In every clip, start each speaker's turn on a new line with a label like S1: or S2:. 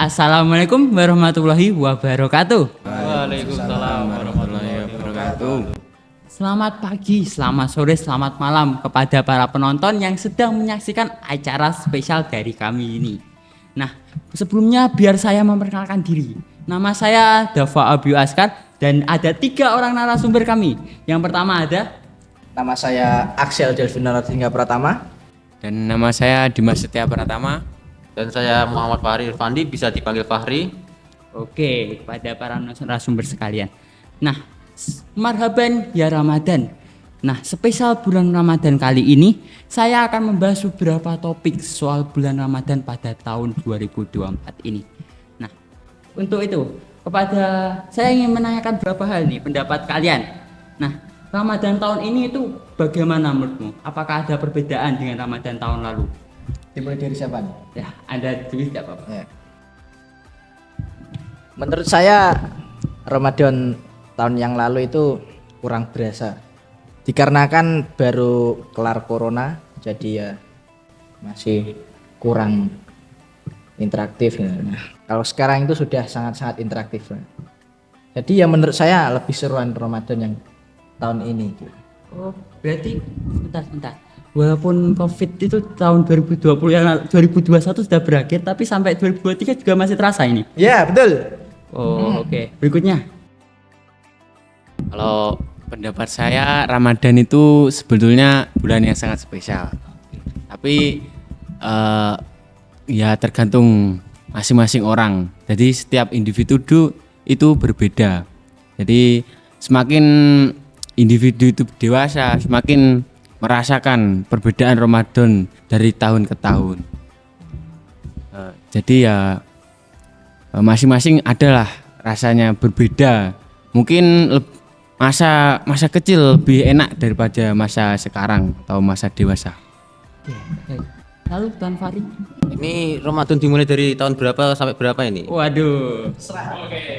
S1: Assalamualaikum warahmatullahi wabarakatuh.
S2: Waalaikumsalam warahmatullahi wabarakatuh.
S1: Selamat pagi, selamat sore, selamat malam kepada para penonton yang sedang menyaksikan acara spesial dari kami ini. Nah, sebelumnya biar saya memperkenalkan diri. Nama saya Dava Abiy Askar dan ada 3 orang narasumber kami. Yang pertama ada
S3: Nama saya Axel Delvinara Hingga Pratama.
S2: Dan nama saya Dimas Setia Pratama.
S4: Dan saya Muhammad Fahri Irfandi, bisa dipanggil Fahri.
S1: Oke, pada para narasumber sekalian. Nah, marhaban ya Ramadan. Nah, spesial bulan Ramadan kali ini saya akan membahas beberapa topik soal bulan Ramadan pada tahun 2024 ini. Nah, untuk itu kepada saya ingin menanyakan beberapa hal nih pendapat kalian. Nah, Ramadan tahun ini itu bagaimana menurutmu? Apakah ada perbedaan dengan Ramadan tahun lalu?
S3: Dimulai dari siapa nih?
S1: Ya, Anda dulu tidak apa-apa.
S3: Ya. Menurut saya Ramadan tahun yang lalu itu kurang berasa. Dikarenakan baru kelar corona, jadi ya masih kurang interaktif. Nah, kalau sekarang itu sudah sangat-sangat interaktif. Jadi ya menurut saya lebih seruan Ramadan yang tahun ini.
S1: Oh, berarti sebentar. Walaupun Covid itu tahun 2020 yang 2021 sudah berakhir, tapi sampai 2023 juga masih terasa ini.
S3: Ya, betul.
S1: Oh, oke. Berikutnya.
S2: Kalau pendapat saya, Ramadan itu sebetulnya bulan yang sangat spesial. Tapi ya tergantung masing-masing orang. Jadi setiap individu itu berbeda. Jadi semakin individu itu dewasa, semakin merasakan perbedaan Ramadan dari tahun ke tahun. Jadi ya masing-masing adalah rasanya berbeda. Mungkin masa kecil lebih enak daripada masa sekarang atau masa dewasa.
S1: Oke, baik. Lalu Tuan Fahri.
S4: Ini Ramadan dimulai dari tahun berapa sampai berapa ini?
S1: Waduh.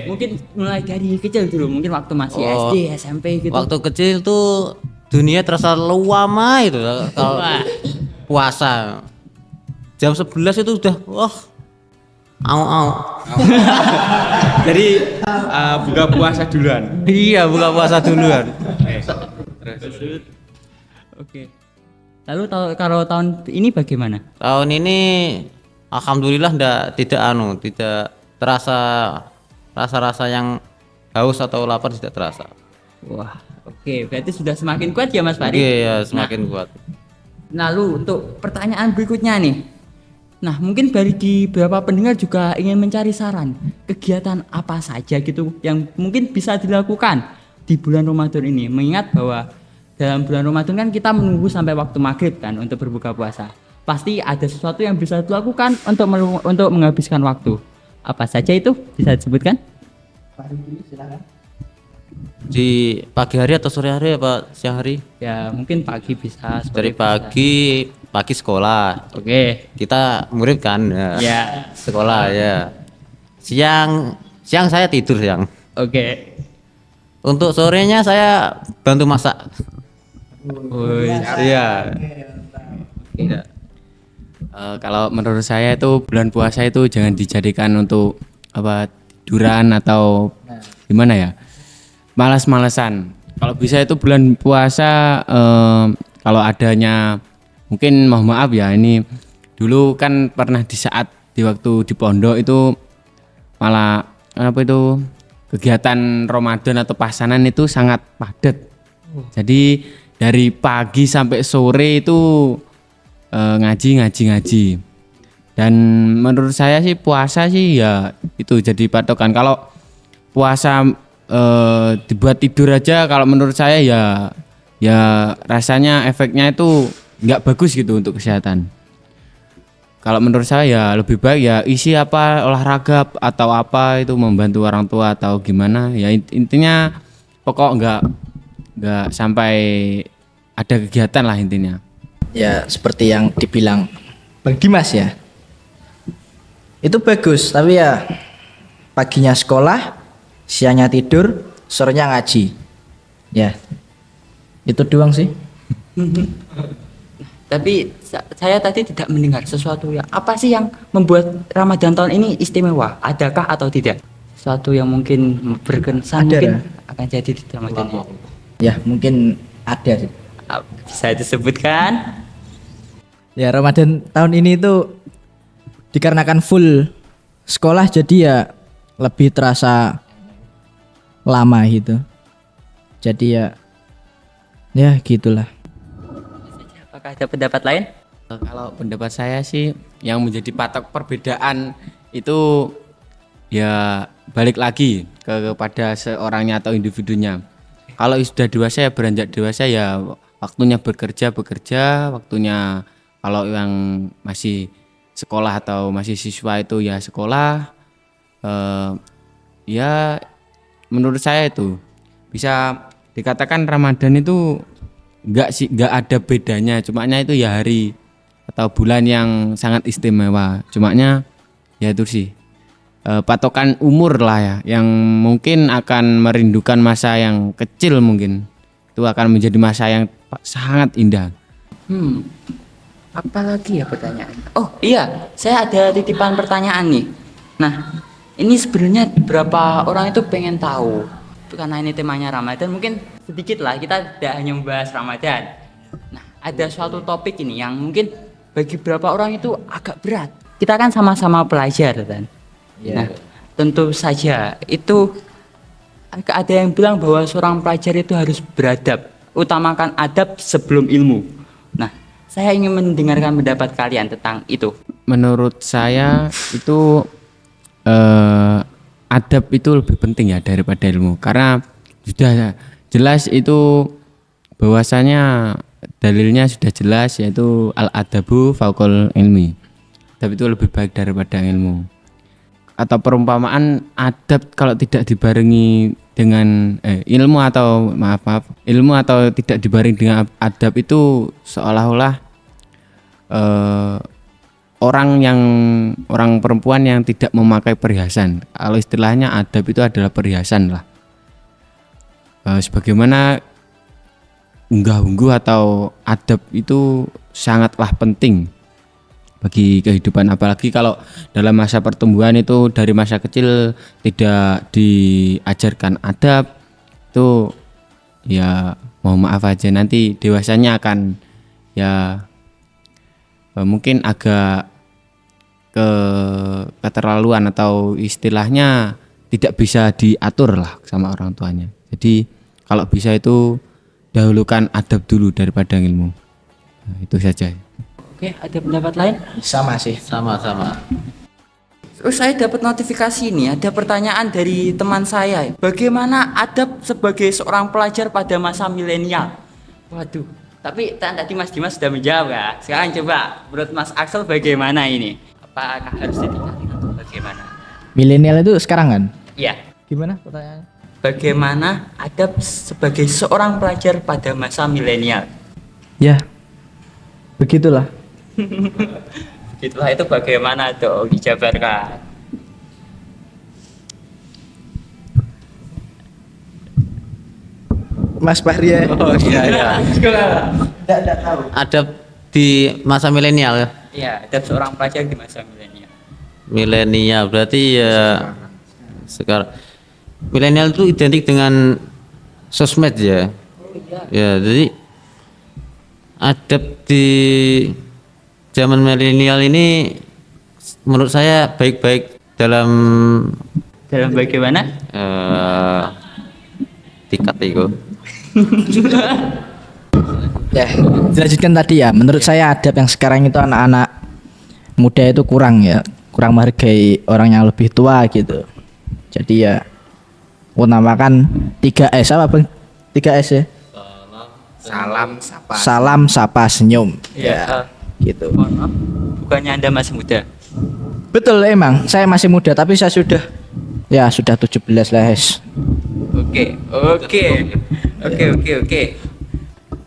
S1: Mungkin mulai dari kecil dulu, mungkin waktu masih
S4: Oh,
S1: SD, SMP gitu.
S4: Waktu kecil tuh dunia terasa lama itu kalau puasa. Jam 11 itu udah au.
S2: Jadi buka puasa duluan.
S4: Iya, buka puasa duluan.
S1: Oke. Lalu kalau tahun ini bagaimana?
S4: Tahun ini alhamdulillah tidak terasa rasa-rasa yang haus atau lapar, tidak terasa.
S1: Wah, oke. Berarti sudah semakin kuat ya Mas Fahri?
S4: Iya, semakin kuat.
S1: Lalu untuk pertanyaan berikutnya nih. Nah, mungkin di beberapa pendengar juga ingin mencari saran kegiatan apa saja gitu yang mungkin bisa dilakukan di bulan Ramadan ini. Mengingat bahwa dalam bulan Ramadan kan kita menunggu sampai waktu maghrib kan untuk berbuka puasa. Pasti ada sesuatu yang bisa dilakukan untuk menghabiskan waktu. Apa saja itu? Bisa disebutkan?
S4: Di pagi hari atau sore hari apa siang hari?
S1: Ya, mungkin pagi bisa.
S4: Dari
S1: sore bisa.
S4: pagi sekolah.
S1: Oke.
S4: Kita murid kan
S1: Ya.
S4: sekolah ya. Siang saya tidur siang.
S1: Oke.
S4: Untuk sorenya saya bantu masak. Iya.
S2: Ya. Kalau menurut saya itu bulan puasa itu jangan dijadikan untuk tiduran atau gimana ya, malas-malesan. Kalau bisa itu bulan puasa kalau adanya, mungkin mohon maaf ya, ini dulu kan pernah di waktu di pondok itu malah kegiatan Ramadan atau pasanan itu sangat padat. Jadi dari pagi sampai sore itu ngaji. Dan menurut saya sih puasa sih ya itu jadi patokan. Kalau puasa dibuat tidur aja, kalau menurut saya ya rasanya efeknya itu nggak bagus gitu untuk kesehatan. Kalau menurut saya ya lebih baik ya isi olahraga atau itu membantu orang tua atau gimana ya, intinya pokok nggak sampai ada kegiatan lah intinya.
S3: Ya seperti yang dibilang Bang Dimas ya, itu bagus, tapi ya paginya sekolah, siangnya tidur, sorenya ngaji. Ya itu doang sih.
S1: Tapi saya tadi tidak mendengar sesuatu yang apa sih yang membuat Ramadan tahun ini istimewa? Adakah atau tidak? Sesuatu yang mungkin berkesan
S3: Ada,
S1: mungkin
S3: ya?
S1: akan jadi di Ramadan ini.
S3: Ya mungkin ada sih.
S1: Bisa disebutkan?
S3: Ya Ramadan tahun ini itu dikarenakan full sekolah jadi ya lebih terasa lama gitu. Jadi ya gitulah.
S1: Apakah ada pendapat lain?
S2: Kalau pendapat saya sih yang menjadi patok perbedaan itu ya balik lagi kepada seorangnya atau individunya. Kalau sudah dewasa ya beranjak dewasa ya waktunya bekerja, waktunya kalau yang masih sekolah atau masih siswa itu ya sekolah. Ya menurut saya itu bisa dikatakan Ramadan itu nggak ada bedanya, cumanya itu ya hari atau bulan yang sangat istimewa, cumanya ya itu sih patokan umur lah ya, yang mungkin akan merindukan masa yang kecil, mungkin itu akan menjadi masa yang sangat indah.
S1: Apalagi ya pertanyaan? Oh iya, saya ada titipan pertanyaan nih. Nah, ini sebenarnya beberapa orang itu pengen tahu, karena ini temanya Ramadan, mungkin sedikit lah kita tidak hanya membahas Ramadan. Nah, ada suatu topik ini yang mungkin bagi beberapa orang itu agak berat. Kita kan sama-sama pelajar kan.
S3: Ya.
S1: Nah, tentu saja itu ada yang bilang bahwa seorang pelajar itu harus beradab, utamakan adab sebelum ilmu. Nah, saya ingin mendengarkan pendapat kalian tentang itu.
S2: Menurut saya itu adab itu lebih penting ya daripada ilmu, karena sudah jelas itu bahwasanya dalilnya sudah jelas, yaitu al adabu fauqal ilmi. Adab itu lebih baik daripada ilmu. Atau perumpamaan adab kalau tidak dibarengi dengan ilmu atau ilmu atau tidak dibarengi dengan adab itu seolah-olah orang perempuan yang tidak memakai perhiasan. Kalau istilahnya adab itu adalah perhiasan lah. Sebagaimana unggah-ungguh atau adab itu sangatlah penting bagi kehidupan, apalagi kalau dalam masa pertumbuhan itu dari masa kecil tidak diajarkan adab itu ya mohon maaf aja nanti dewasanya akan ya mungkin agak keterlaluan atau istilahnya tidak bisa diatur lah sama orang tuanya. Jadi kalau bisa itu dahulukan adab dulu daripada ilmu. Nah, itu saja.
S1: Oke, ada pendapat lain?
S3: Sama sih.
S4: Sama-sama.
S1: Terus saya dapat notifikasi ini, ada pertanyaan dari teman saya. Bagaimana adab sebagai seorang pelajar pada masa milenial? Waduh, tapi tadi Mas Dimas sudah menjawab ya. Sekarang coba menurut Mas Axel bagaimana ini? Apakah harus ditinggalkan atau bagaimana?
S3: Milenial itu sekarang kan?
S1: Iya.
S3: Gimana pertanyaannya?
S1: Bagaimana adab sebagai seorang pelajar pada masa milenial?
S3: Ya, begitulah.
S1: Itulah itu bagaimana tuh dijabarkan?
S3: Mas Fahri ya.
S4: Oh iya.
S3: Tidak tahu.
S4: Adab di masa milenial ya.
S1: Iya, adab seorang pelajar di masa milenial.
S4: Milenial berarti ya sekarang milenial itu identik dengan sosmed ya. Ya, jadi adab di zaman milenial ini menurut saya baik-baik dalam
S1: bagaimana?
S4: tingkat itu.
S3: Ya, dilanjutkan tadi ya. Menurut saya adab yang sekarang itu anak-anak muda itu kurang menghargai orang yang lebih tua gitu. Jadi ya utamakan 3S apa Bang? 3S ya. Salam, sapa, senyum. Ya, gitu.
S1: Mohon maaf, bukannya Anda masih muda?
S3: Betul emang, saya masih muda tapi saya sudah 17 lah, Hes.
S1: Oke.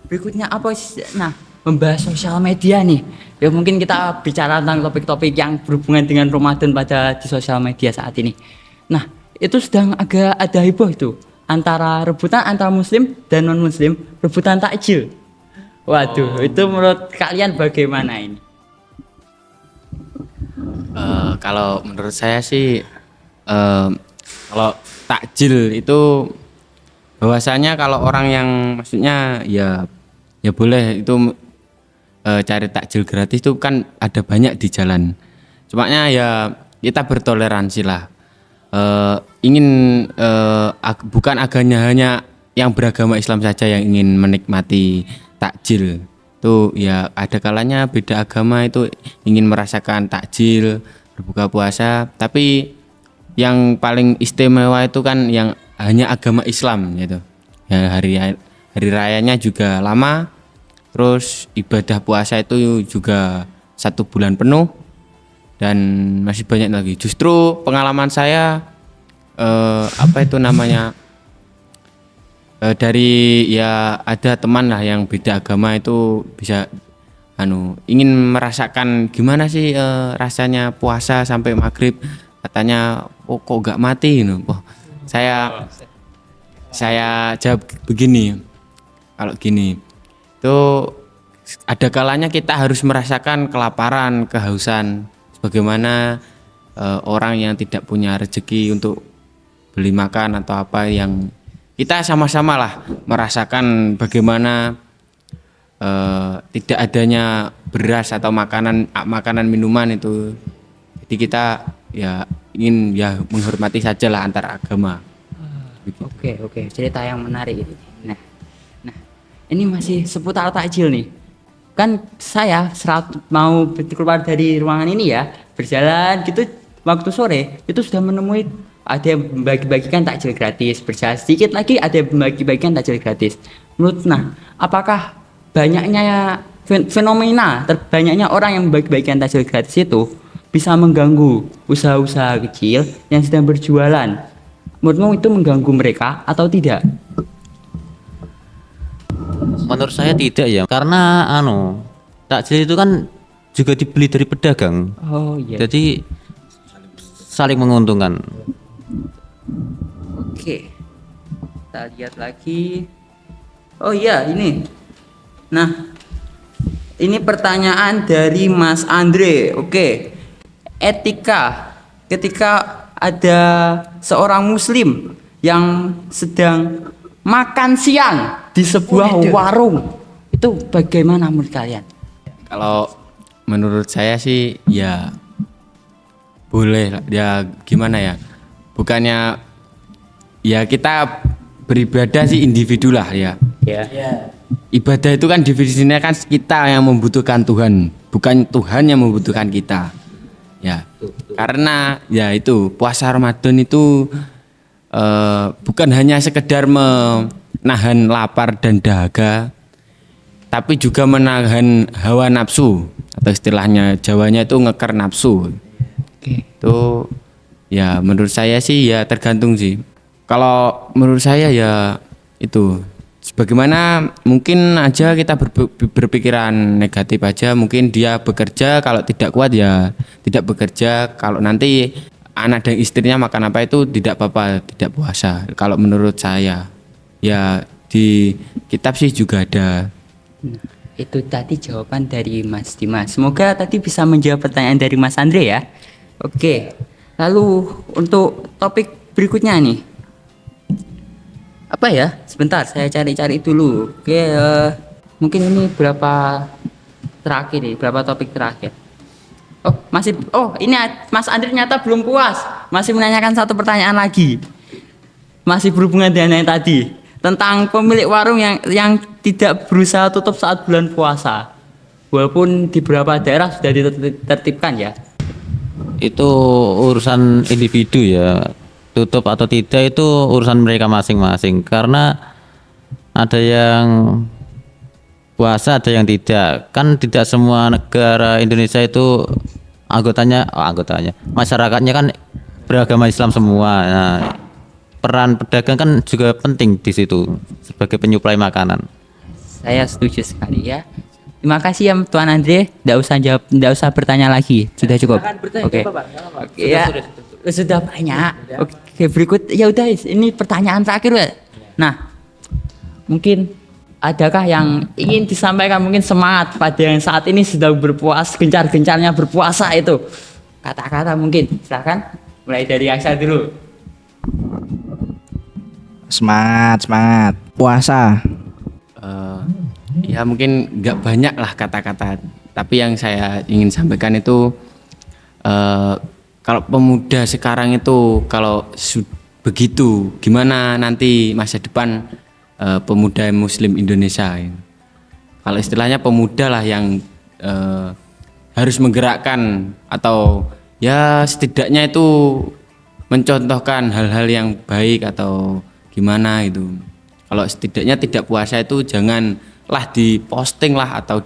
S1: Berikutnya apa sih? Nah, membahas sosial media nih. Ya mungkin kita bicara tentang topik-topik yang berhubungan dengan Ramadan di sosial media saat ini. Nah, itu sedang agak ada heboh itu rebutan antara muslim dan non muslim, rebutan takjil. Waduh, itu menurut kalian bagaimana ini?
S2: Kalau menurut saya sih kalau takjil itu bahwasanya kalau orang yang maksudnya ya boleh itu cari takjil gratis itu kan ada banyak di jalan. Cumanya ya kita bertoleransi lah. Ingin bukan agaknya hanya yang beragama Islam saja yang ingin menikmati takjil. Itu ya ada kalanya beda agama itu ingin merasakan takjil, berbuka puasa, tapi yang paling istimewa itu kan yang hanya agama Islam gitu. Ya hari rayanya juga lama. Terus ibadah puasa itu juga 1 bulan penuh dan masih banyak lagi. Justru pengalaman saya apa itu namanya dari ya ada teman lah yang beda agama itu bisa ingin merasakan gimana sih rasanya puasa sampai maghrib, katanya kok gak mati saya jawab begini, kalau gini itu ada kalanya kita harus merasakan kelaparan, kehausan sebagaimana orang yang tidak punya rezeki untuk beli makan atau apa, yang kita sama-sama lah merasakan bagaimana tidak adanya beras atau makanan minuman itu. Jadi kita ya ingin ya menghormati sajalah antar agama.
S1: Oke, cerita yang menarik ini. Nah, ini masih seputar takjil nih. Kan saya mau keluar dari ruangan ini ya, berjalan gitu waktu sore itu sudah menemui ada yang membagi-bagikan takjil gratis, berjalan sedikit lagi ada yang membagi-bagikan takjil gratis. Apakah banyaknya fenomena terbanyaknya orang yang membagi-bagikan takjil gratis itu bisa mengganggu usaha-usaha kecil yang sedang berjualan? Menurutmu itu mengganggu mereka atau tidak?
S4: Menurut saya tidak ya, karena takjil itu kan juga dibeli dari pedagang.
S1: Oh iya.
S4: Jadi saling menguntungkan.
S1: Oke. Kita lihat lagi. Oh iya, ini. Nah, ini pertanyaan dari Mas Andre. Oke. Etika ketika ada seorang muslim yang sedang makan siang di sebuah warung, itu bagaimana menurut kalian?
S2: Kalau menurut saya sih ya boleh ya, gimana ya, bukannya ya kita beribadah sih individu lah ya. Ibadah itu kan definisinya kan kita yang membutuhkan Tuhan, bukan Tuhan yang membutuhkan kita ya. Karena ya itu puasa Ramadan itu bukan hanya sekedar menahan lapar dan dahaga, tapi juga menahan hawa nafsu, atau istilahnya Jawanya itu ngeker nafsu. Itu ya menurut saya sih ya tergantung sih. Kalau menurut saya ya itu sebagaimana mungkin aja kita berpikiran negatif aja, mungkin dia bekerja kalau tidak kuat ya tidak bekerja, kalau nanti anak dan istrinya makan apa itu tidak apa-apa, tidak puasa. Kalau menurut saya ya di kitab sih juga ada.
S1: Itu tadi jawaban dari Mas Dimas. Semoga tadi bisa menjawab pertanyaan dari Mas Andre ya. Oke. Lalu untuk topik berikutnya nih. Apa ya? Sebentar, saya cari-cari dulu. Oke, mungkin ini berapa terakhir nih, berapa topik terakhir. Ini Mas Andre ternyata belum puas. Masih menanyakan satu pertanyaan lagi. Masih berhubungan dengan yang tadi, tentang pemilik warung yang tidak berusaha tutup saat bulan puasa. Walaupun di beberapa daerah sudah ditertibkan ya.
S4: Itu urusan individu ya, tutup atau tidak itu urusan mereka masing-masing, karena ada yang puasa ada yang tidak. Kan tidak semua negara Indonesia itu anggotanya masyarakatnya kan beragama Islam semua. Nah, peran pedagang kan juga penting di situ sebagai penyuplai makanan.
S1: Saya setuju sekali ya. Terima kasih ya Tuan Andre. Tidak usah bertanya lagi. Sudah cukup. Oke. Oke ya. Sudah banyak. Oke, berikut ya udah ini pertanyaan terakhir ya. Nah, mungkin adakah yang ingin disampaikan, mungkin semangat pada yang saat ini sedang berpuasa, gencar-gencarnya berpuasa itu? Kata-kata mungkin, silakan. Mulai dari Aksa dulu.
S3: Semangat, semangat. Puasa.
S2: Ya mungkin nggak banyak lah kata-kata, tapi yang saya ingin sampaikan itu kalau pemuda sekarang itu kalau begitu, gimana nanti masa depan pemuda Muslim Indonesia ini? Kalau istilahnya pemuda lah yang harus menggerakkan atau ya setidaknya itu mencontohkan hal-hal yang baik atau gimana itu. Kalau setidaknya tidak puasa itu janganlah diposting lah atau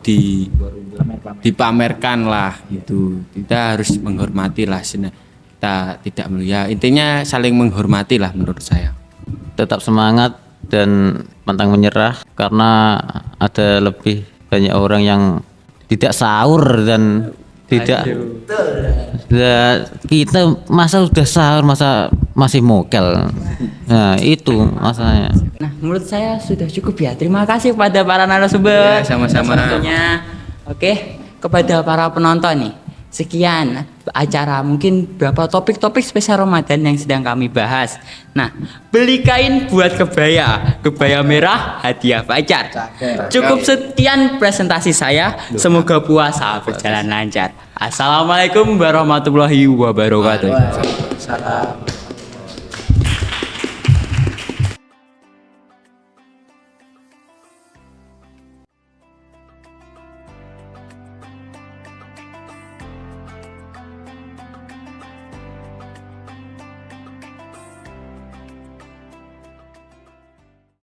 S2: dipamerkan lah itu. Kita harus menghormati lah, kita tidak ya intinya saling menghormati lah menurut saya.
S4: Tetap semangat dan pantang menyerah karena ada lebih banyak orang yang tidak sahur dan tidak. Kita masa udah sahur masa masih mokel. Nah itu masalahnya.
S1: Nah, menurut saya sudah cukup ya. Terima kasih kepada para narasumber.
S2: Ya, sama-sama.
S1: atas waktunya. Oke, kepada para penonton nih. Sekian acara, mungkin beberapa topik-topik spesial Ramadan yang sedang kami bahas. Nah, beli kain buat kebaya merah hadiah pacar. Cukup sekian presentasi saya. Semoga puasa berjalan lancar. Assalamualaikum warahmatullahi wabarakatuh.
S3: Salam.